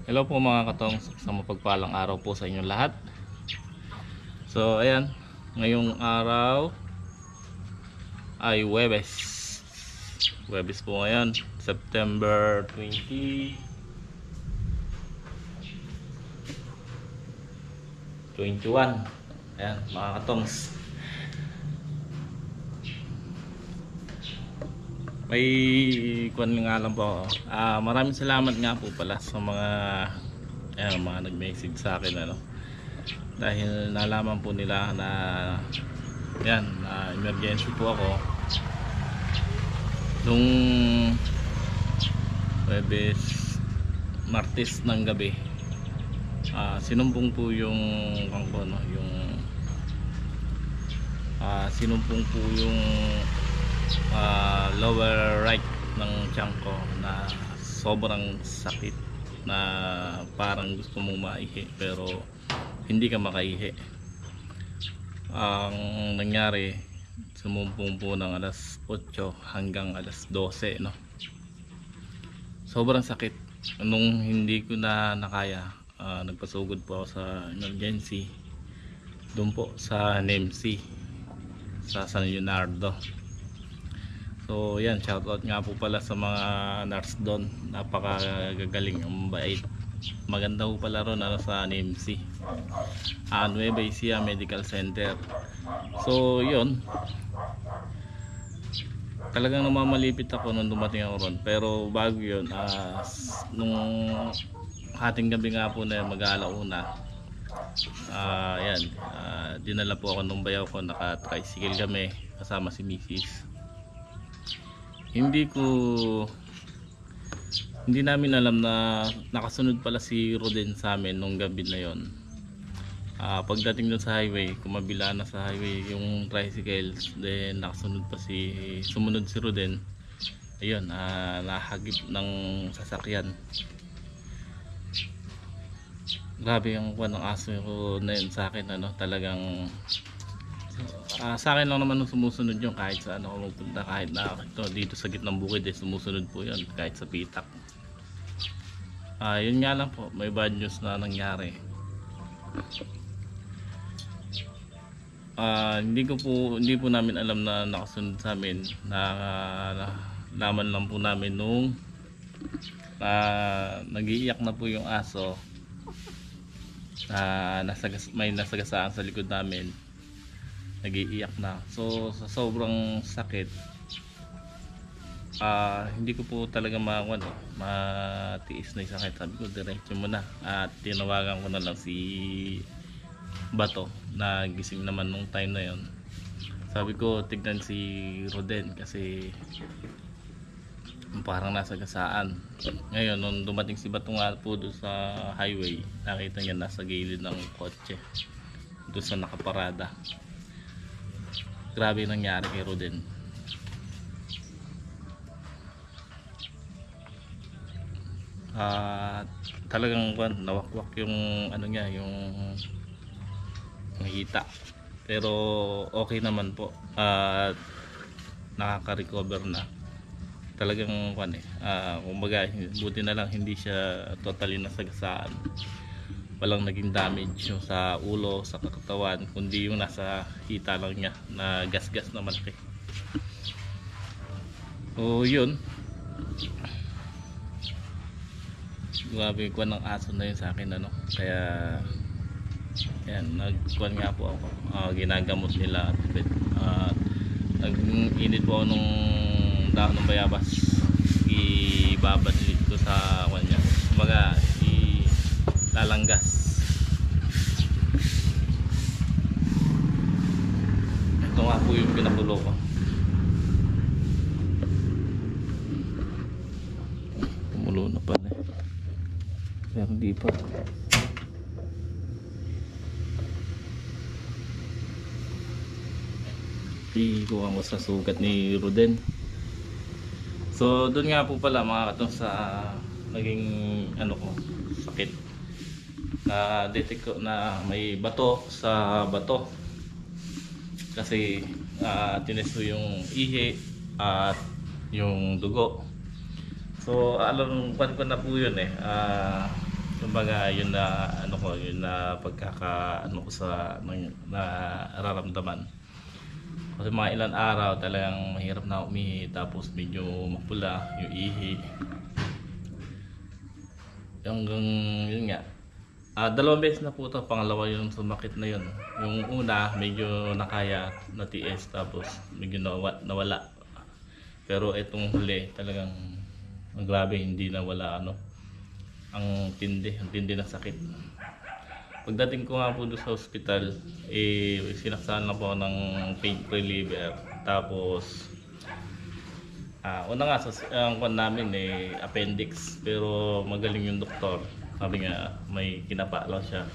Hello po mga katong, sa mapagpalang araw po sa inyong lahat. So ayan, ngayong araw ay Huwebes. Huwebes po ngayon, September 20, 21. Ayan mga katongs, may kwan nga lang po ako. Maraming salamat nga po pala sa mga nag-message sa akin, dahil nalaman po nila na emergency po ako nung Huwebes, Martes ng gabi. Sinumpong po yung sinumpong po yung lower right ng tiyan ko na sobrang sakit, na parang gusto mong maihi pero hindi ka makaihi. Ang nangyari, sumumpong po ng alas 8 hanggang alas 12, sobrang sakit. Nung hindi ko na nakaya, nagpasugod po ako sa emergency doon po sa NMC sa San Leonardo. So yan, shoutout nga po pala sa mga nurse doon, napakagagaling, mabait, maganda po pala ron sa NMC, Nueva Ecija Medical Center. So yun, talagang namamalipit ako nung dumating ako ron. Pero bago yun, nung hating gabi nga po na mag-alauna, dinala po ako nung bayaw ko, naka-tricycle kami kasama si Mrs. Hindi namin alam na nakasunod pala si Roden sa amin nung gabi na yon. Pagdating doon sa highway, kumabila na sa highway yung tricycle, then sumunod si Roden. Ayun, nahagip ng sasakyan. Grabe yung ng aso ko na yun sa akin, talagang sa akin lang naman nung sumusunod yung kahit saan ako magpunta, kahit na dito sa gitnang bukid, sumusunod po yun kahit sa pitak. Yun nga lang po, may bad news na nangyari. Hindi po namin alam na nakasunod sa amin. Laman lang po namin nung nag-iiyak na po yung aso, may nasagasaan sa likod namin, nag-iiyak na. So sa sobrang sakit, hindi ko po talaga matiis na yung sakit. Sabi ko, diretso mo na, at tinawagan ko na lang si Bato na gising naman nung time na yon. Sabi ko, tignan si Roden kasi parang nasa gasaan. Ngayon nung dumating si Bato nga po doon sa highway, nakita niya nasa gilid ng kotse doon sa nakaparada. Grabe nangyari kay Roden. Talagang nawakwak yung niya, yung hita, pero okay naman po, nakaka-recover na. Talagang kumbaga, buti na lang hindi siya totally nasagasaan, walang naging damage yung sa ulo, sa katawan, kundi yung nasa hita lang niya na gas-gas na malaki. So yun, grabe yung ng aso na yun sa akin, kaya yan, nagkuhan nga po ako, ginagamot nila at nag-init po ako nung dahon ng bayabas, ibabadlit ko sa kanya, kumbaga ilalanggas. Ito nga po yung pinakulo ko. Kumulo na pala pero hindi pa. Ikuha ko sa sugat ni Roden. So doon nga po pala mga katong sa naging sakit, na detect ko na may bato sa bato kasi tinesto yung ihi at yung dugo. So alam ko na po yun, Kumbaga yun na ano ko, yun na pagkaka ano ko sa nararamdaman. Kasi mga ilang araw talagang mahirap na umihi, tapos medyo mapula yung ihi. Hanggang yun nga. Dalawang beses na po ito, pangalawa yung sumakit na yun. Yung una medyo nakaya, natiis, tapos medyo nawala. Pero itong huli talagang grabe, hindi nawala ano. Ang tindi ng sakit. Pagdating ko nga po doon sa hospital, sinaksahan lang po ako ng pain reliever. Tapos una nga ang kwan namin appendix, pero magaling yung doktor. Sabi nga may kinapa lang siya.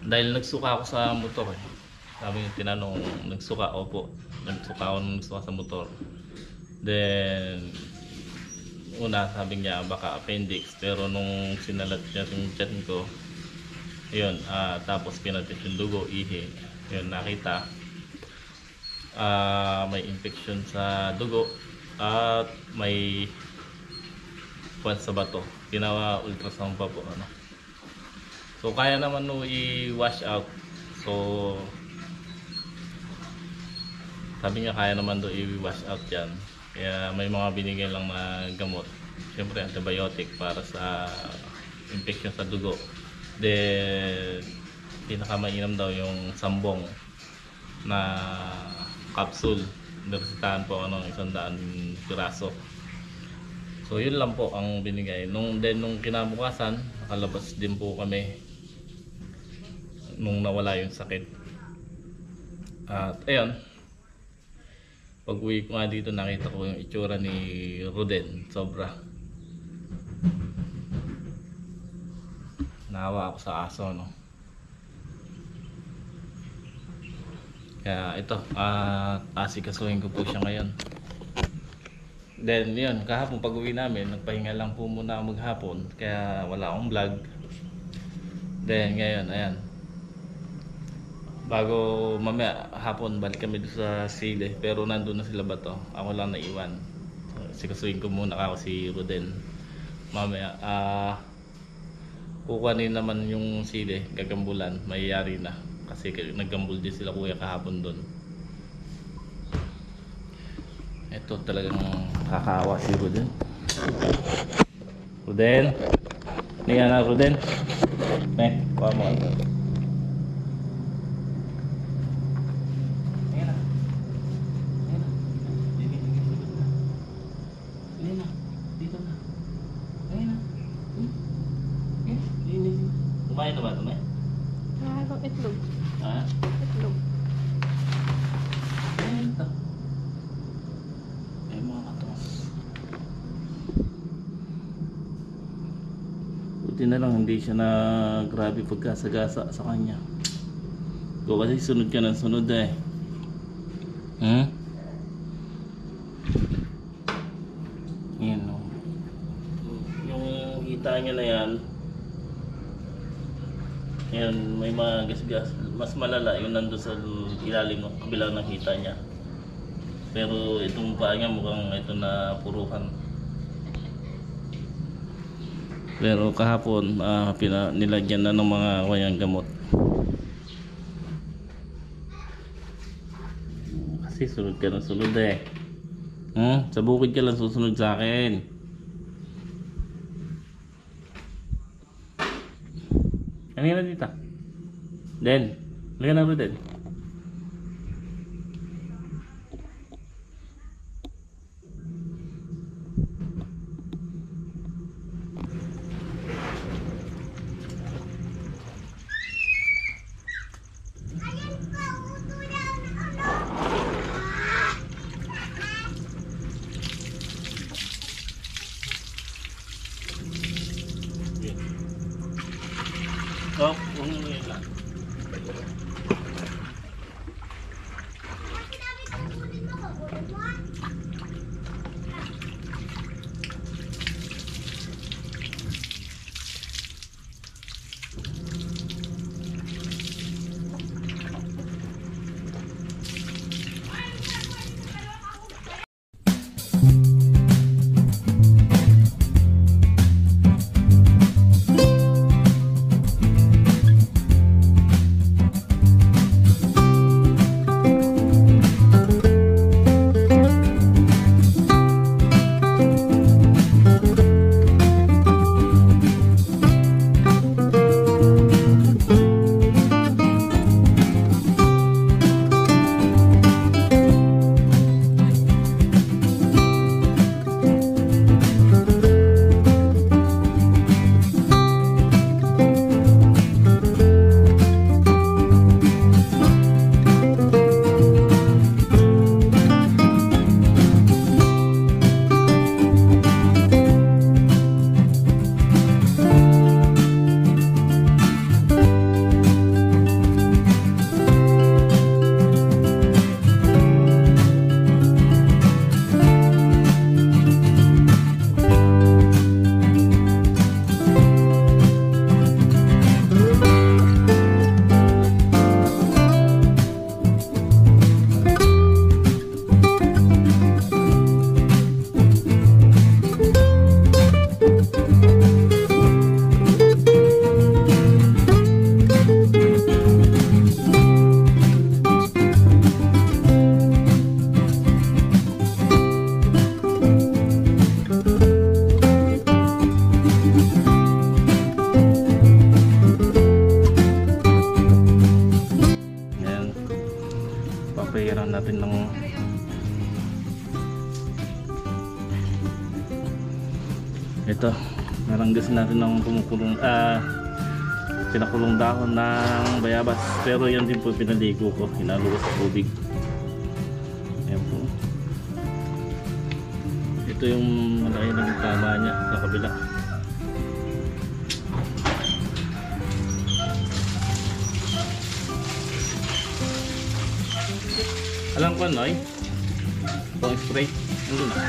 Dahil nagsuka ako sa motor Sabi nga tinanong, nagsuka? Opo, nagsuka sa motor. Then una sabi niya baka appendix, pero nung sinalat niya yung chat ko, yun, tapos pinatit yung dugo, ihi, yun, nakita may infection sa dugo at may kwan sa bato. Ginawa ultrasound pa po ano. So kaya naman no i-wash out. So sabi niya kaya naman do i-wash out yan. Kaya may mga binigay lang na gamot. Siyempre antibiotic para sa infection sa dugo. Then pinakamainam daw yung sambong na capsule. Niresetahan po ng 100 piraso. So yun lang po ang binigay. Nung kinabukasan, nakalabas din po kami nung nawala yung sakit. At ayun, pag uwi ko nga dito, nakita ko yung itsura ni Roden. Sobra. Naawa ako sa aso, no? Kaya ito, asikasuhin ko po siya ngayon. Then yun, kahapon pag uwi namin, nagpahinga lang po muna maghapon. Kaya wala akong vlog. Then ngayon, ayan, bago mamaya hapon balik kami doon sa Sile, pero nandun na sila Bato, ako lang naiwan. Sikasuhin ko muna ako si Roden. Mamaya kukuhanin naman yung Sile, gagambulan, mayayari na kasi naggambul din sila kuya kahapon doon. Ito talagang kakaawa si Roden. Roden, niya na Roden, kuha mo. Kumain na ba ito, May? Itlog. Ha? Itlog. Ayan ito. Ay mga katos. Buti na lang hindi siya na grabe pagkasagasa sa kanya. Ikaw kasi sunod ka ng sunod eh. Yan o. Yung hita niya na yan, yan, may mga gasgas. Mas malala yung nandun sa ilalim ng kabilang ng hita niya. Pero itong paa niya mukhang ito na puruhan. Pero kahapon nilagyan na ng mga wayang gamot. Kasi sunod ka ng sunod eh. Sa bukid ka lang susunod sa akin. Kanina dito. Den, lagyan na rin. Oh, yun lang. Ito, naranggasin natin ng kumukulong pinakulong dahon ng bayabas, pero yan din po pinaligo ko, hinalo ko sa tubig. Ayan po, ito yung malaki na tama niya sa kabila. Alam ko Noy, pang spray ano na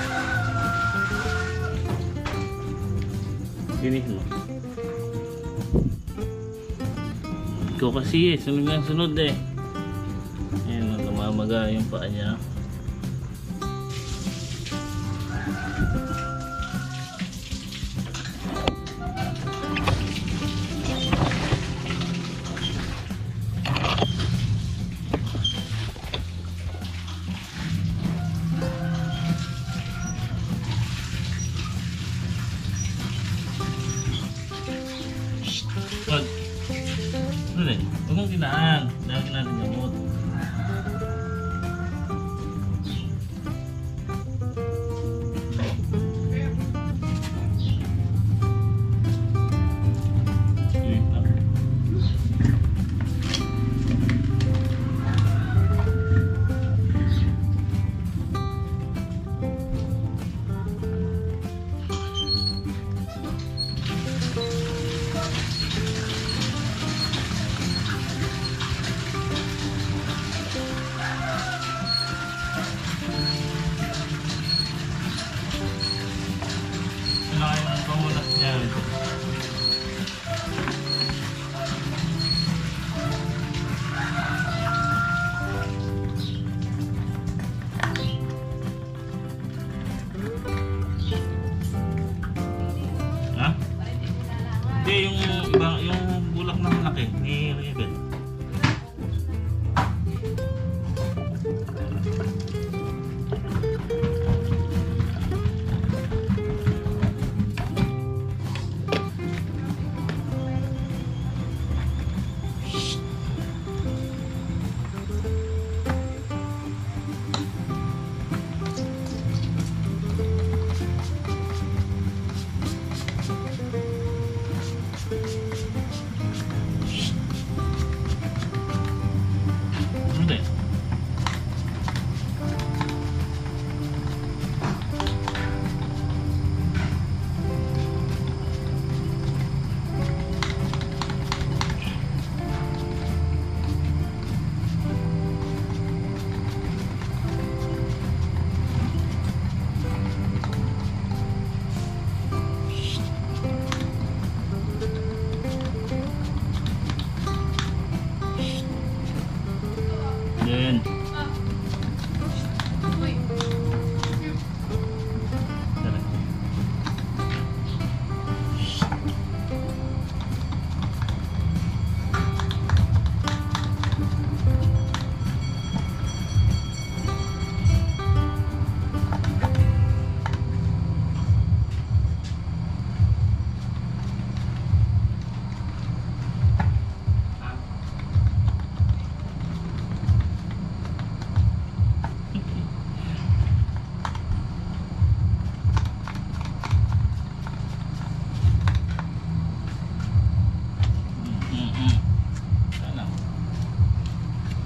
ginihin mo. Ikaw kasi sunod nga sunod eh. Ayan, namamaga yung paa niya. Wag. Ano rin? Huwag mong kinaan. Lagi natin gamot. Kailangan pamunas niya. Ha? Hindi, yung ibang yung bulak na malaki ni Rebel. Hindi. Yan. Tara.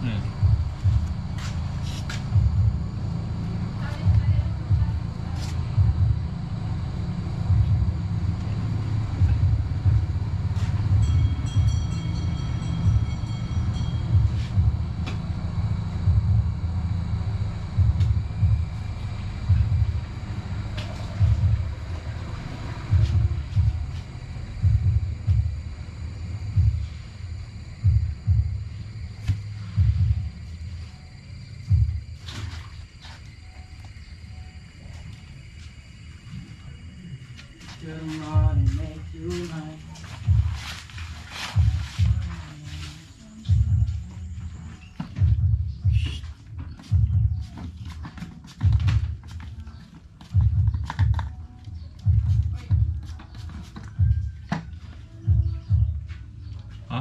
Ano? Ha?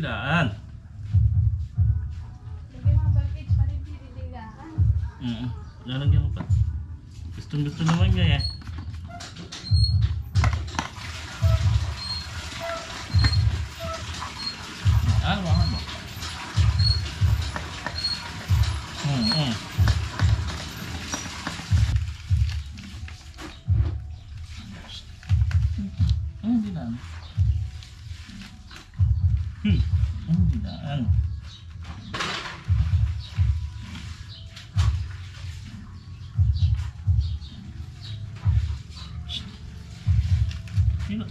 dilaan. Lagyan mo bakit pa rin dinidigaan. Lalagyan ko pa. Gusto naman niya eh. Ano ba? Dilaan. Dilaan. Sino?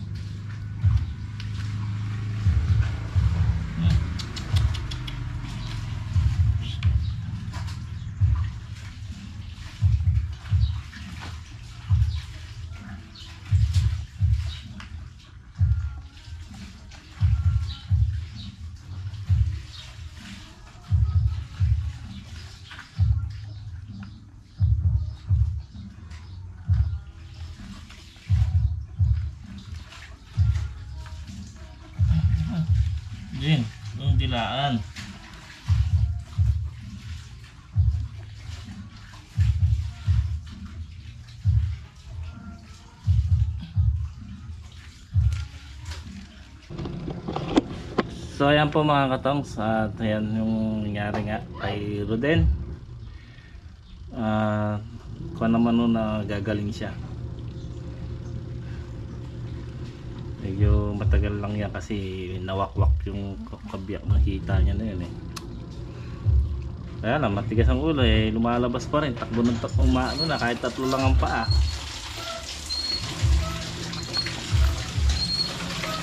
Jin, yung dilaan. So ayan po mga katongs, at ayan yung nangyari nga kay Ruden. Kung naman nun na gagaling siya. Medyo matagal lang yan kasi nawakwak yung kabiyak ng hita niya na yun eh. Kaya lang matigas ang ulo eh, lumalabas pa rin, takbo ng takbo ano na, kahit tatlo lang ang paa.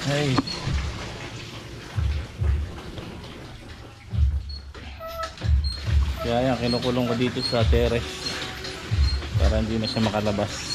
Hey. Kaya yan, kinukulong ko dito sa terrace para hindi na siya makalabas.